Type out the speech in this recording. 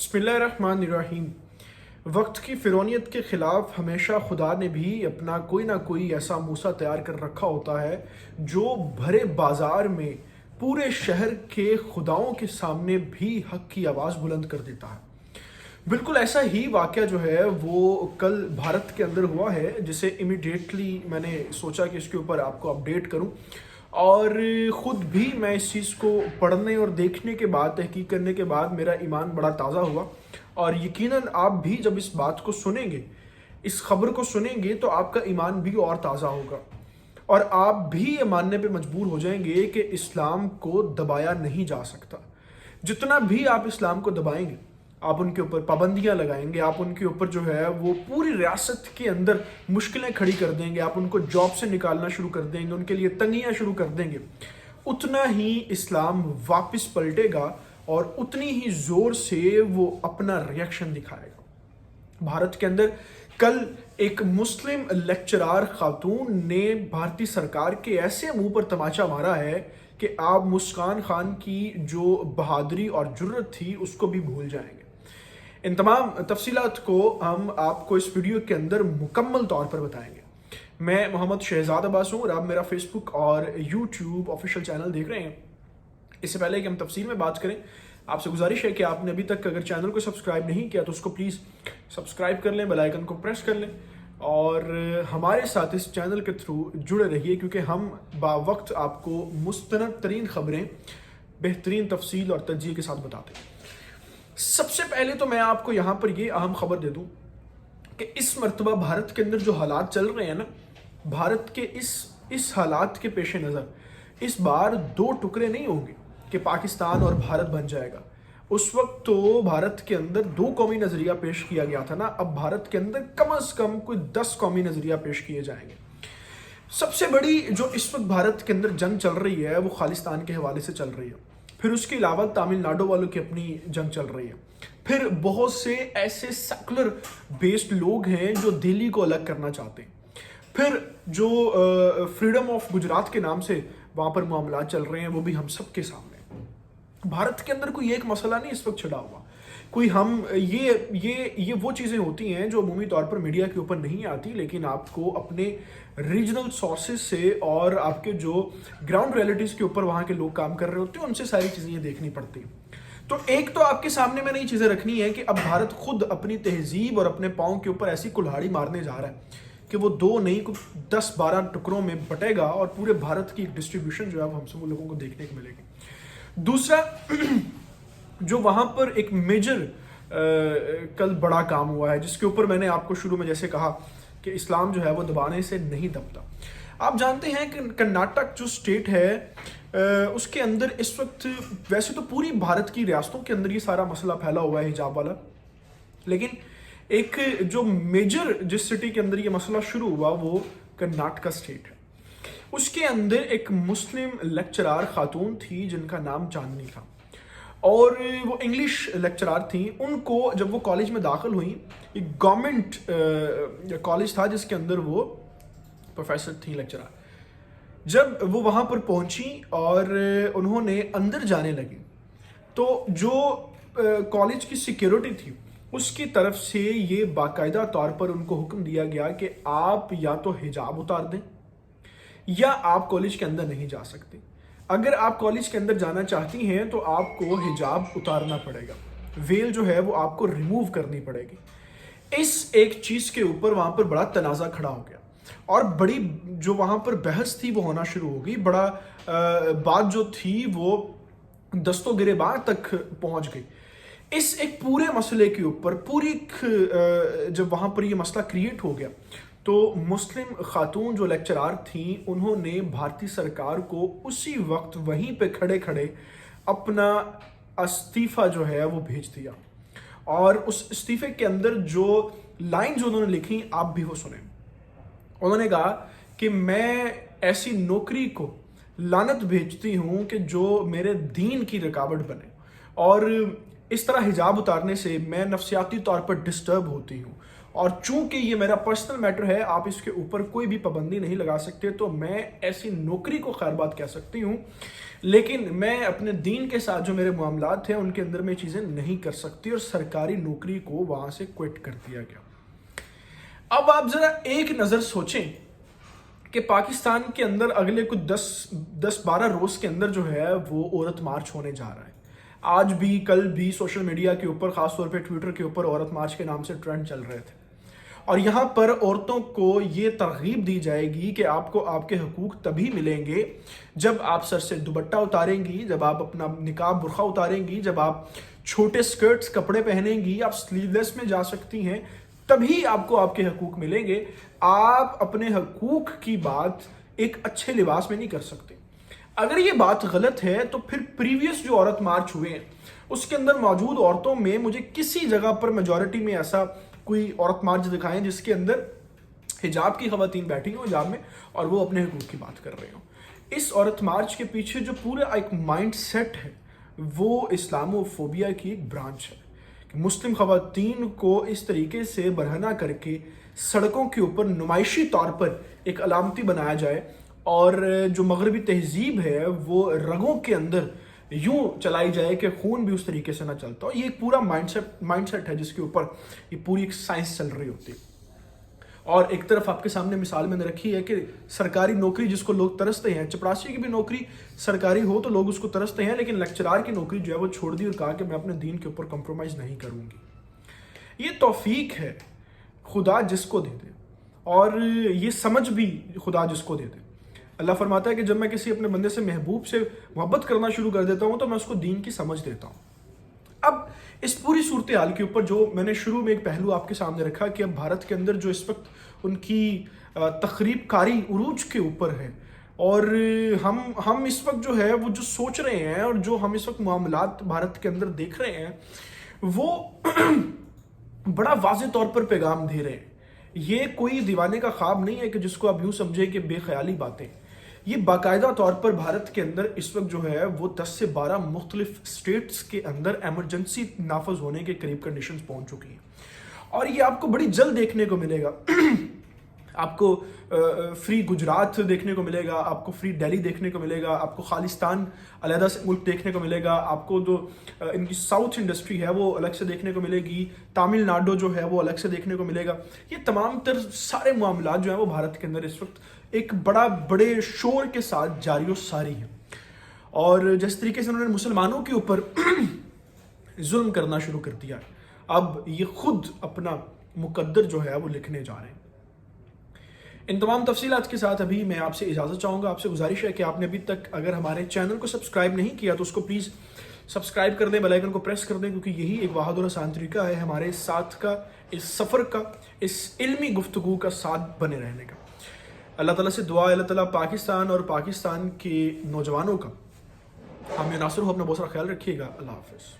बिस्मिल्लाहिर्रहमानिर्रहीम। वक्त की फ़िरौनियत के ख़िलाफ़ हमेशा खुदा ने भी अपना कोई ना कोई ऐसा मूसा तैयार कर रखा होता है जो भरे बाज़ार में पूरे शहर के खुदाओं के सामने भी हक़ की आवाज़ बुलंद कर देता है। बिल्कुल ऐसा ही वाक़या जो है वो कल भारत के अंदर हुआ है, जिसे इमीडिएटली मैंने सोचा कि इसके ऊपर आपको अपडेट करूं, और ख़ुद भी मैं इस चीज़ को पढ़ने और देखने के बाद, तहकीक करने के बाद मेरा ईमान बड़ा ताज़ा हुआ। और यकीनन आप भी जब इस बात को सुनेंगे, इस ख़बर को सुनेंगे, तो आपका ईमान भी और ताज़ा होगा और आप भी ये मानने पे मजबूर हो जाएंगे कि इस्लाम को दबाया नहीं जा सकता। जितना भी आप इस्लाम को दबाएंगे, आप उनके ऊपर पाबंदियां लगाएंगे, आप उनके ऊपर जो है वो पूरी रियासत के अंदर मुश्किलें खड़ी कर देंगे, आप उनको जॉब से निकालना शुरू कर देंगे, उनके लिए तंगियां शुरू कर देंगे, उतना ही इस्लाम वापस पलटेगा और उतनी ही ज़ोर से वो अपना रिएक्शन दिखाएगा। भारत के अंदर कल एक मुस्लिम लेक्चरार खातून ने भारतीय सरकार के ऐसे मुंह पर तमाचा मारा है कि आप मुस्कान खान की जो बहादुरी और जुर्रत थी उसको भी भूल जाएंगे। इन तमाम तफसीलात को हम आपको इस वीडियो के अंदर मुकम्मल तौर पर बताएंगे। मैं मोहम्मद शहजाद अब्बास हूँ और आप मेरा फेसबुक और यूट्यूब ऑफिशियल चैनल देख रहे हैं। इससे पहले कि हम तफसील में बात करें, आपसे गुजारिश है कि आपने अभी तक अगर चैनल को सब्सक्राइब नहीं किया तो उसको प्लीज़ सब्सक्राइब कर लें, बेल आइकन को प्रेस कर लें और हमारे साथ इस चैनल के थ्रू जुड़े रहिए, क्योंकि हम बावक्त आपको मुस्तनद तरीन ख़बरें बेहतरीन तफसील और तज्ज़िये के साथ बताते हैं। सबसे पहले तो मैं आपको यहाँ पर ये अहम खबर दे दूँ कि इस मरतबा भारत के अंदर जो हालात चल रहे हैं ना, भारत के इस हालात के पेश नज़र इस बार दो टुकड़े नहीं होंगे कि पाकिस्तान और भारत बन जाएगा। उस वक्त तो भारत के अंदर दो कौमी नज़रिया पेश किया गया था ना, अब भारत के अंदर कम से कम कोई 10 कौमी नज़रिया पेश किए जाएंगे। सबसे बड़ी जो इस वक्त भारत के अंदर जंग चल रही है वो खालिस्तान के हवाले से चल रही है। फिर उसके अलावा तमिलनाडु वालों की अपनी जंग चल रही है। फिर बहुत से ऐसे सेकुलर बेस्ड लोग हैं जो दिल्ली को अलग करना चाहते हैं। फिर जो फ्रीडम ऑफ गुजरात के नाम से वहाँ पर मामला चल रहे हैं, वो भी हम सब के सामने। भारत के अंदर कोई एक मसला नहीं इस वक्त छिड़ा हुआ, कोई हम ये वो चीज़ें होती हैं जो अमूमी तौर पर मीडिया के ऊपर नहीं आती, लेकिन आपको अपने रीजनल सोर्सेज से और आपके जो ग्राउंड रियलिटीज़ के ऊपर वहाँ के लोग काम कर रहे होते हैं उनसे सारी चीज़ें देखनी पड़ती हैं। तो एक तो आपके सामने मैंने ये चीज़ें रखनी है कि अब भारत खुद अपनी तहजीब और अपने पाँव के ऊपर ऐसी कुल्हाड़ी मारने जा रहा है कि वो दो नहीं 10-12 टुकड़ों में बटेगा और पूरे भारत की डिस्ट्रीब्यूशन जो है हम सब लोगों को देखने को मिलेगी। दूसरा, जो वहाँ पर एक मेजर कल बड़ा काम हुआ है, जिसके ऊपर मैंने आपको शुरू में जैसे कहा कि इस्लाम जो है वो दबाने से नहीं दबता। आप जानते हैं कि कर्नाटक जो स्टेट है उसके अंदर इस वक्त, वैसे तो पूरी भारत की रियासतों के अंदर ये सारा मसला फैला हुआ है हिजाब वाला, लेकिन एक जो मेजर जिस सिटी के अंदर ये मसला शुरू हुआ वो कर्नाटका स्टेट है। उसके अंदर एक मुस्लिम लेक्चरार खातून थी जिनका नाम चांदनी था और वो इंग्लिश लेक्चरार थी। उनको जब वो कॉलेज में दाखिल हुई, एक गवर्नमेंट कॉलेज था जिसके अंदर वो प्रोफेसर थी, लेक्चरार। जब वो वहाँ पर पहुँची और उन्होंने अंदर जाने लगी तो जो कॉलेज की सिक्योरिटी थी उसकी तरफ से ये बाकायदा तौर पर उनको हुक्म दिया गया कि आप या तो हिजाब उतार दें या आप कॉलेज के अंदर नहीं जा सकते। अगर आप कॉलेज के अंदर जाना चाहती हैं तो आपको हिजाब उतारना पड़ेगा, वेल जो है वो आपको रिमूव करनी पड़ेगी। इस एक चीज़ के ऊपर वहाँ पर बड़ा तनाज़ा खड़ा हो गया और बड़ी जो वहाँ पर बहस थी वो होना शुरू हो गई। बड़ा बात जो थी वो दस्तों गिरेबान तक पहुँच गई। इस एक पूरे मसले के ऊपर जब वहाँ पर ये मसला क्रिएट हो गया तो मुस्लिम खातून जो लेक्चरार थी उन्होंने भारतीय सरकार को उसी वक्त वहीं पे खड़े खड़े अपना इस्तीफ़ा जो है वो भेज दिया। और उस इस्तीफ़े के अंदर जो लाइन जो उन्होंने लिखी आप भी वो सुने। उन्होंने कहा कि मैं ऐसी नौकरी को लानत भेजती हूँ कि जो मेरे दीन की रुकावट बने, और इस तरह हिजाब उतारने से मैं नफसियाती तौर पर डिस्टर्ब होती हूँ اور چونکہ یہ میرا پرسنل میٹر ہے، آپ اس کے اوپر کوئی بھی پابندی نہیں لگا سکتے، تو میں ایسی نوکری کو خیر بات کہہ سکتی ہوں، لیکن میں اپنے دین کے ساتھ جو میرے معاملات ہیں ان کے اندر میں چیزیں نہیں کر سکتی، اور سرکاری نوکری کو وہاں سے کوئٹ کر دیا گیا۔ اب آپ ذرا ایک نظر سوچیں کہ پاکستان کے اندر اگلے کچھ 10-12 روز کے اندر جو ہے وہ عورت مارچ ہونے جا رہا ہے۔ آج بھی کل بھی سوشل میڈیا کے اوپر، خاص طور پہ ٹویٹر کے اوپر عورت مارچ کے نام سے ٹرینڈ چل رہے تھے، اور یہاں پر عورتوں کو یہ ترغیب دی جائے گی کہ آپ کو آپ کے حقوق تبھی ملیں گے جب آپ سر سے دوپٹہ اتاریں گی، جب آپ اپنا نقاب برقع اتاریں گی، جب آپ چھوٹے سکرٹس کپڑے پہنیں گی، آپ سلیو لیس میں جا سکتی ہیں، تبھی آپ کو آپ کے حقوق ملیں گے۔ آپ اپنے حقوق کی بات ایک اچھے لباس میں نہیں کر سکتے۔ اگر یہ بات غلط ہے تو پھر پریویس جو عورت مارچ ہوئے ہیں اس کے اندر موجود عورتوں میں مجھے کسی جگہ پر میجورٹی میں ایسا کوئی عورت مارچ دکھائیں جس کے اندر حجاب کی خواتین بیٹھی ہوں حجاب میں اور وہ اپنے حقوق کی بات کر رہے ہوں۔ اس عورت مارچ کے پیچھے جو پورا ایک مائنڈ سیٹ ہے وہ اسلامو فوبیا کی ایک برانچ ہے کہ مسلم خواتین کو اس طریقے سے برہنہ کر کے سڑکوں کے اوپر نمائشی طور پر ایک علامتی بنایا جائے، اور جو مغربی تہذیب ہے وہ رگوں کے اندر یوں چلائی جائے کہ خون بھی اس طریقے سے نہ چلتا ہو۔ یہ ایک پورا مائنڈ سیٹ ہے جس کے اوپر یہ پوری ایک سائنس چل رہی ہوتی ہے۔ اور ایک طرف آپ کے سامنے مثال میں نے رکھی ہے کہ سرکاری نوکری جس کو لوگ ترستے ہیں، چپراسی کی بھی نوکری سرکاری ہو تو لوگ اس کو ترستے ہیں، لیکن لیکچرار کی نوکری جو ہے وہ چھوڑ دی اور کہا کہ میں اپنے دین کے اوپر کمپرومائز نہیں کروں گی۔ یہ توفیق ہے خدا جس کو دے دے، اور یہ سمجھ بھی خدا جس کو دے دے۔ اللہ فرماتا ہے کہ جب میں کسی اپنے بندے سے محبوب سے محبت کرنا شروع کر دیتا ہوں تو میں اس کو دین کی سمجھ دیتا ہوں۔ اب اس پوری صورتحال کے اوپر جو میں نے شروع میں ایک پہلو آپ کے سامنے رکھا کہ اب بھارت کے اندر جو اس وقت ان کی تخریب کاری عروج کے اوپر ہے، اور ہم اس وقت جو ہے وہ جو سوچ رہے ہیں اور جو ہم اس وقت معاملات بھارت کے اندر دیکھ رہے ہیں وہ بڑا واضح طور پر پیغام دے رہے ہیں۔ یہ کوئی دیوانے کا خواب نہیں ہے کہ جس کو آپ یوں سمجھیں کہ بے خیالی باتیں، یہ باقاعدہ طور پر بھارت کے اندر اس وقت جو ہے وہ 10 سے 12 مختلف سٹیٹس کے اندر ایمرجنسی نافذ ہونے کے قریب کنڈیشنز پہنچ چکی ہیں، اور یہ آپ کو بڑی جلد دیکھنے کو ملے گا۔ آپ کو فری گجرات دیکھنے کو ملے گا، آپ کو فری دہلی دیکھنے کو ملے گا، آپ کو خالستان علیحدہ سے ملک دیکھنے کو ملے گا، آپ کو جو ان کی ساؤتھ انڈسٹری ہے وہ الگ سے دیکھنے کو ملے گی، تامل ناڈو جو ہے وہ الگ سے دیکھنے کو ملے گا۔ یہ تمام تر سارے معاملات جو ہیں وہ بھارت کے اندر اس وقت ایک بڑے شور کے ساتھ جاری و ساری ہیں، اور جس طریقے سے انہوں نے مسلمانوں کے اوپر ظلم کرنا شروع کر دیا، اب یہ خود اپنا مقدر جو ہے وہ لکھنے جا رہے ہیں۔ ان تمام تفصیلات کے ساتھ ابھی میں آپ سے اجازت چاہوں گا۔ آپ سے گزارش ہے کہ آپ نے ابھی تک اگر ہمارے چینل کو سبسکرائب نہیں کیا تو اس کو پلیز سبسکرائب کر دیں، بیل آئیکن کو پریس کر دیں، کیونکہ یہی ایک واحد اور آسان طریقہ ہے ہمارے ساتھ کا، اس سفر کا، اس علمی گفتگو کا ساتھ بنے رہنے کا۔ اللہ تعالیٰ سے دعا ہے اللہ تعالیٰ پاکستان اور پاکستان کے نوجوانوں کا حامی ناصر ہو۔ اپنا بہت سارا خیال رکھیے گا۔ اللہ حافظ۔